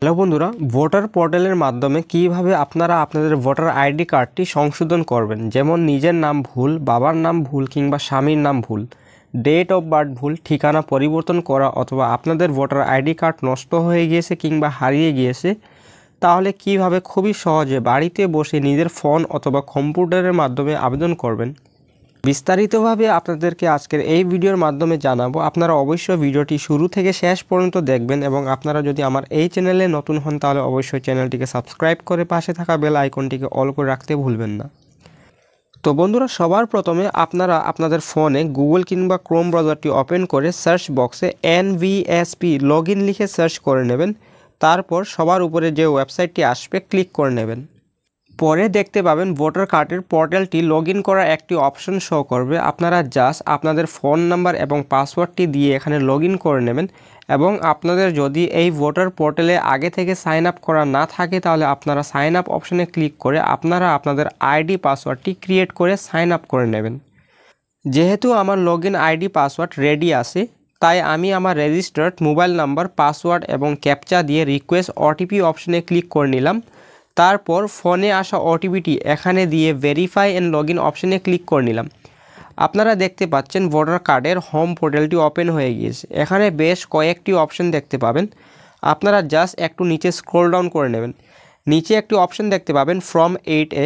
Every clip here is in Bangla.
হ্যালো বন্ধুরা, ভোটার পোর্টালের মাধ্যমে কিভাবে আপনারা আপনাদের ভোটার আইডি কার্ডটি সংশোধন করবেন। যেমন নিজের নাম ভুল, বাবার নাম ভুল কিংবা স্বামীর নাম ভুল, ডেট অফ বার্থ ভুল, ঠিকানা পরিবর্তন করা অথবা আপনাদের ভোটার আইডি কার্ড নষ্ট হয়ে গিয়েছে কিংবা হারিয়ে গিয়েছে, তাহলে কিভাবে খুবই সহজে বাড়িতে বসে নিজের ফোন অথবা কম্পিউটারের মাধ্যমে আবেদন করবেন বিস্তারিতভাবে আপনাদেরকে আজকের এই ভিডিওর মাধ্যমে জানাবো। আপনারা অবশ্যই ভিডিওটি শুরু থেকে শেষ পর্যন্ত দেখবেন এবং আপনারা যদি আমার এই চ্যানেলে নতুন হন তাহলে অবশ্যই চ্যানেলটিকে সাবস্ক্রাইব করে পাশে থাকা বেল আইকনটিকে অল করে রাখতে ভুলবেন না। তো বন্ধুরা, সবার প্রথমে আপনারা আপনাদের ফোনে গুগল কিংবা ক্রোম ব্রাউজারটি ওপেন করে সার্চ বক্সে NVSP লগইন লিখে সার্চ করে নেবেন। তারপর সবার উপরে যে ওয়েবসাইটটি আসবে ক্লিক করে নেবেন। পরে দেখতে পাবেন ভোটার কার্ডের পোর্টালটি লগইন করার একটি অপশন শো করবে। আপনারা জাস্ট আপনাদের ফোন নাম্বার এবং পাসওয়ার্ডটি দিয়ে এখানে লগইন করে নেবেন এবং আপনাদের যদি এই ভোটার পোর্টালে আগে থেকে সাইন আপ করা না থাকে তাহলে আপনারা সাইন আপ অপশনে ক্লিক করে আপনারা আপনাদের আইডি পাসওয়ার্ডটি ক্রিয়েট করে সাইন আপ করে নেবেন। যেহেতু আমার লগইন আইডি পাসওয়ার্ড রেডি আছে, তাই আমি আমার রেজিস্টার্ড মোবাইল নাম্বার, পাসওয়ার্ড এবং ক্যাপচা দিয়ে রিকোয়েস্ট ওটিপি অপশনে ক্লিক করে নিলাম। তারপর ফোনে আসা ওটিপিটি এখানে দিয়ে ভেরিফাই অ্যান্ড লগইন অপশনে ক্লিক করে নিলাম। আপনারা দেখতে পাচ্ছেন ভোটার কার্ডের হোম পোর্টালটি ওপেন হয়ে গিয়েছে। এখানে বেশ কয়েকটি অপশন দেখতে পাবেন। আপনারা জাস্ট একটু নিচে স্ক্রল ডাউন করে নেবেন। নিচে একটি অপশন দেখতে পাবেন from 8A,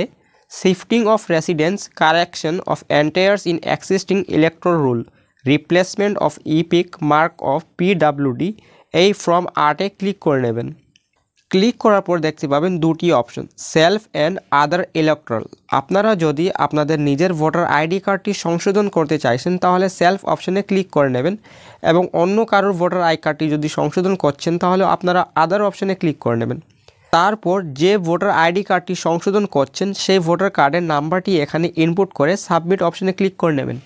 shifting of residence, correction of entries in existing electoral rule, replacement of epic mark of PWD। এই ফ্রম 8-এ ক্লিক করে নেবেন। ক্লিক করার পর দেখতে পাবেন দুটি option, self and other electoral. আপনারা যদি আপনাদের নিজের ভোটার আইডি কার্ডটি সংশোধন করতে চাইছেন তাহলে সেলফ অপশনে ক্লিক করে নেবেন এবং অন্য কারোর ভোটার আই কার্ডটি যদি সংশোধন করছেন তাহলে আপনারা আদার অপশনে ক্লিক করে নেবেন। তারপর যে ভোটার আইডি কার্ডটি সংশোধন করছেন সেই ভোটার কার্ডের নাম্বারটি এখানে ইনপুট করে সাবমিট অপশনে ক্লিক করে নেবেন।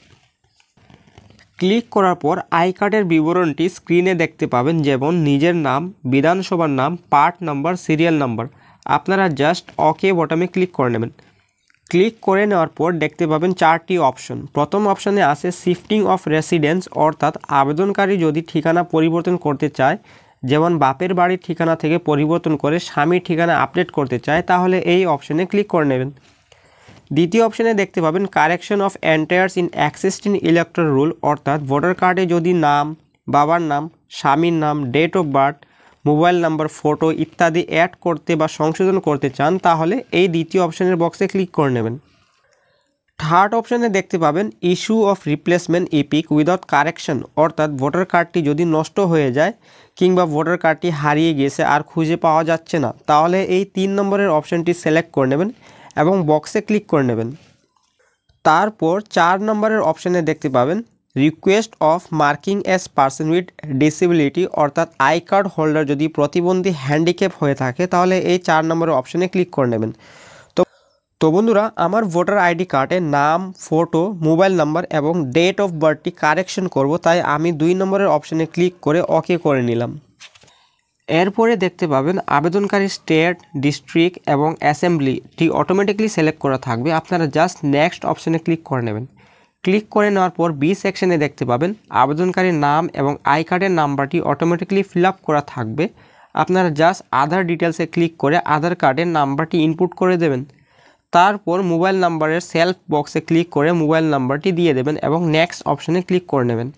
ক্লিক করার পর আই কার্ডের বিবরণটি স্ক্রিনে দেখতে পাবেন, যেমন নিজের নাম, বিধানসভার নাম, পার্ট নাম্বার, সিরিয়াল নাম্বার। আপনারা জাস্ট ওকে বটমে ক্লিক করে নেবেন। ক্লিক করে নেওয়ার পর দেখতে পাবেন চারটি অপশন। প্রথম অপশানে আছে শিফটিং অফ রেসিডেন্স, অর্থাৎ আবেদনকারী যদি ঠিকানা পরিবর্তন করতে চায়, যেমন বাপের বাড়ির ঠিকানা থেকে পরিবর্তন করে স্বামীর ঠিকানা আপডেট করতে চায়, তাহলে এই অপশনে ক্লিক করে নেবেন। দ্বিতীয় অপশানে দেখতে পাবেন correction of entries in existing electoral roll, অর্থাৎ ভোটার কার্ডে যদি নাম, বাবার নাম, স্বামীর নাম, date of birth, mobile number, photo ইত্যাদি অ্যাড করতে বা সংশোধন করতে চান তাহলে এই দ্বিতীয় অপশানের বক্সে ক্লিক করে নেবেন। থার্ড অপশানে দেখতে পাবেন issue of replacement epic without correction, অর্থাৎ ভোটার কার্ডটি যদি নষ্ট হয়ে যায় কিংবা ভোটার কার্ডটি হারিয়ে গিয়েছে আর খুঁজে পাওয়া যাচ্ছে না, তাহলে এই 3 নম্বরের অপশানটি সিলেক্ট করে নেবেন এবং বক্সে ক্লিক করে নেবেন। তারপর 4 নম্বরের অপশানে দেখতে পাবেন request of marking as person with disability, অর্থাৎ আই কার্ড হোল্ডার যদি প্রতিবন্ধী হ্যান্ডিক্যাপ হয়ে থাকে তাহলে এই 4 নম্বরের অপশানে ক্লিক করে নেবেন। তো বন্ধুরা, আমার ভোটার আইডি কার্ডে নাম, ফটো, মোবাইল নাম্বার এবং ডেট অফ বার্থটি কারেকশন করব, তাই আমি 2 নম্বরের অপশানে ক্লিক করে ওকে করে নিলাম। এরপরে দেখতে পাবেন আবেদনকারী স্টেট, ডিস্ট্রিক্ট এবং অ্যাসেম্বলিটি অটোমেটিক্যালি সিলেক্ট করা থাকবে। আপনারা জাস্ট নেক্সট অপশানে ক্লিক করে নেবেন। ক্লিক করে নেওয়ার পর বি সেকশনে দেখতে পাবেন আবেদনকারীর নাম এবং আই কার্ডের নাম্বারটি অটোমেটিক্যালি ফিল আপ করা থাকবে। আপনারা জাস্ট আধার ডিটেলসে ক্লিক করে আধার কার্ডের নাম্বারটি ইনপুট করে দেবেন। তারপর মোবাইল নাম্বারের সেলফ বক্সে ক্লিক করে মোবাইল নাম্বারটি দিয়ে দেবেন এবং নেক্সট অপশানে ক্লিক করে নেবেন।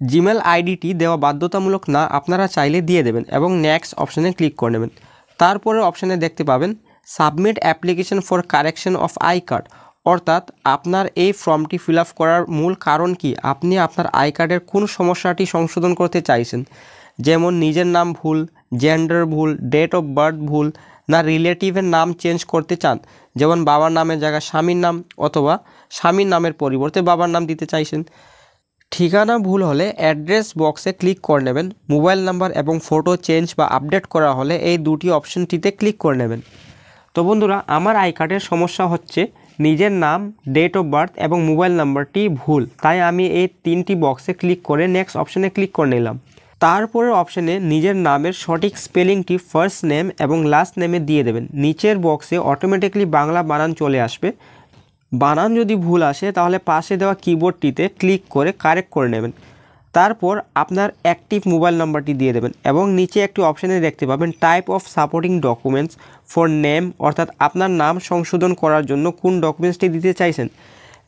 জিমেল আইডিটি দেওয়া বাধ্যতামূলক না, আপনারা চাইলে দিয়ে দেবেন এবং নেক্সট অপশানে ক্লিক করে নেবেন। তারপরে অপশানে দেখতে পাবেন submit application for correction of I card, অর্থাৎ আপনার এই ফর্মটি ফিল আপ করার মূল কারণ কি, আপনি আপনার আই কার্ডের কোন সমস্যাটি সংশোধন করতে চাইছেন, যেমন নিজের নাম ভুল, জেন্ডার ভুল, ডেট অফ বার্থ ভুল, না রিলেটিভের নাম চেঞ্জ করতে চান, যেমন বাবার নামের জায়গায় স্বামীর নাম অথবা স্বামীর নামের পরিবর্তে বাবার নাম দিতে চাইছেন। ঠিকানা ভুল হলে অ্যাড্রেস বক্সে ক্লিক করে নেবেন। মোবাইল নাম্বার এবং ফটো চেঞ্জ বা আপডেট করা হলে এই দুটি অপশনটিতে ক্লিক করে নেবেন। তো বন্ধুরা, আমার আই কার্ডের সমস্যা হচ্ছে নিজের নাম, ডেট অফ বার্থ এবং মোবাইল নাম্বারটি ভুল, তাই আমি এই 3টি বক্সে ক্লিক করে নেক্সট অপশানে ক্লিক করে নিলাম। তারপরের অপশানে নিজের নামের সঠিক স্পেলিংটি ফার্স্ট নেম এবং লাস্ট নেমে দিয়ে দেবেন। নিচের বক্সে অটোমেটিক্যালি বাংলা বানান চলে আসবে। বানান যদি ভুল আসে তাহলে পাশে দেওয়া কিবোর্ডটিতে ক্লিক করে কারেক্ট করে নেবেন। তারপর আপনার অ্যাক্টিভ মোবাইল নাম্বারটি দিয়ে দেবেন এবং নিচে একটি অপশানে দেখতে পাবেন type of supporting documents for name, অর্থাৎ আপনার নাম সংশোধন করার জন্য কোন ডকুমেন্টসটি দিতে চাইছেন।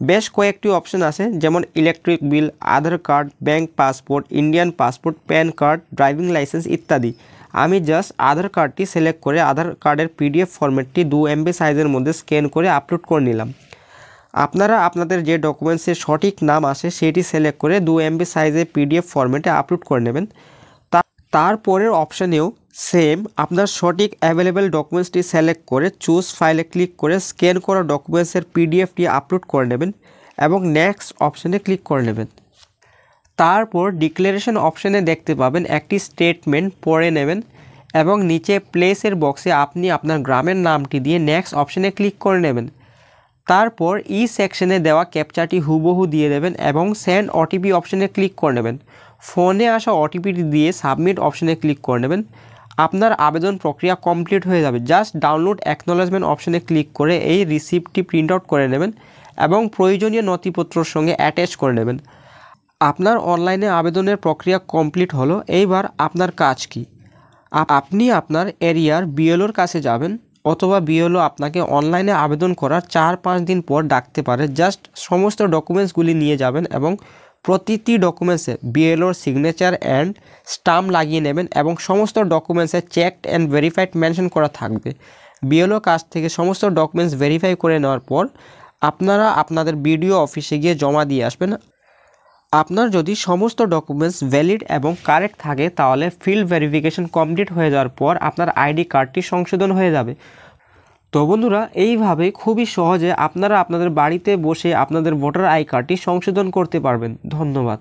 বেশ কয়েকটি অপশান আছে, যেমন electric bill, Aadhaar card, bank passport, Indian passport, PAN card, driving licence ইত্যাদি। আমি জাস্ট আধার কার্ডটি সিলেক্ট করে আধার কার্ডের পিডিএফ ফরম্যাটটি 2 MB সাইজের মধ্যে স্ক্যান করে আপলোড করে নিলাম। আপনারা আপনাদের যে ডকুমেন্টসের সঠিক নাম আসে সেটি সিলেক্ট করে 2 MB সাইজের পিডিএফ ফরম্যাটে আপলোড করে নেবেন। তারপরের অপশানেও সেম আপনার সঠিক অ্যাভেলেবেল ডকুমেন্টসটি সিলেক্ট করে চুজ ফাইলে ক্লিক করে স্ক্যান করা ডকুমেন্টসের পিডিএফটি আপলোড করে নেবেন এবং নেক্সট অপশানে ক্লিক করে নেবেন। তারপর ডিক্লারেশন অপশানে দেখতে পাবেন একটি স্টেটমেন্ট পড়ে নেবেন এবং নিচে প্লেসের বক্সে আপনি আপনার গ্রামের নামটি দিয়ে নেক্সট অপশানে ক্লিক করে নেবেন। তারপর ই সেকশনে দেওয়া ক্যাপচাটি হুবহু দিয়ে দেবেন এবং সেন্ড ওটিপি অপশানে ক্লিক করে নেবেন। ফোনে আসা ওটিপিটি দিয়ে সাবমিট অপশানে ক্লিক করে নেবেন। আপনার আবেদন প্রক্রিয়া কমপ্লিট হয়ে যাবে। জাস্ট ডাউনলোড অ্যাকনোলেজমেন্ট অপশানে ক্লিক করে এই রিসিপ্টটি প্রিন্ট আউট করে নেবেন এবং প্রয়োজনীয় নথিপত্রর সঙ্গে অ্যাটাচ করে নেবেন। আপনার অনলাইনে আবেদনের প্রক্রিয়া কমপ্লিট হলো। এইবার আপনার কাজ কি? আপনি আপনার এরিয়ার বিএলওর কাছে যাবেন অথবা বিএলও আপনাকে অনলাইনে আবেদন করার 4-5 দিন পর ডাকতে পারে। জাস্ট সমস্ত ডকুমেন্টসগুলি নিয়ে যাবেন এবং প্রতিটি ডকুমেন্টসে বিএলওর সিগনেচার অ্যান্ড স্টাম্প লাগিয়ে নেবেন এবং সমস্ত ডকুমেন্টসে চেকড অ্যান্ড ভেরিফাইড মেনশন করা থাকবে। বিএলও কাছ থেকে সমস্ত ডকুমেন্টস ভেরিফাই করে নেওয়ার পর আপনারা আপনাদের বিডিও অফিসে গিয়ে জমা দিয়ে আসবেন। আপনার যদি সমস্ত ডকুমেন্টস ভ্যালিড এবং কারেক্ট থাকে তাহলে ফিল্ড ভেরিফিকেশন কমপ্লিট হয়ে যাওয়ার পর আপনার আইডি কার্ডটি সংশোধন হয়ে যাবে। তো বন্ধুরা, এইভাবে খুবই সহজে আপনারা আপনাদের বাড়িতে বসে আপনাদের ভোটার আই কার্ডটি সংশোধন করতে পারবেন। ধন্যবাদ।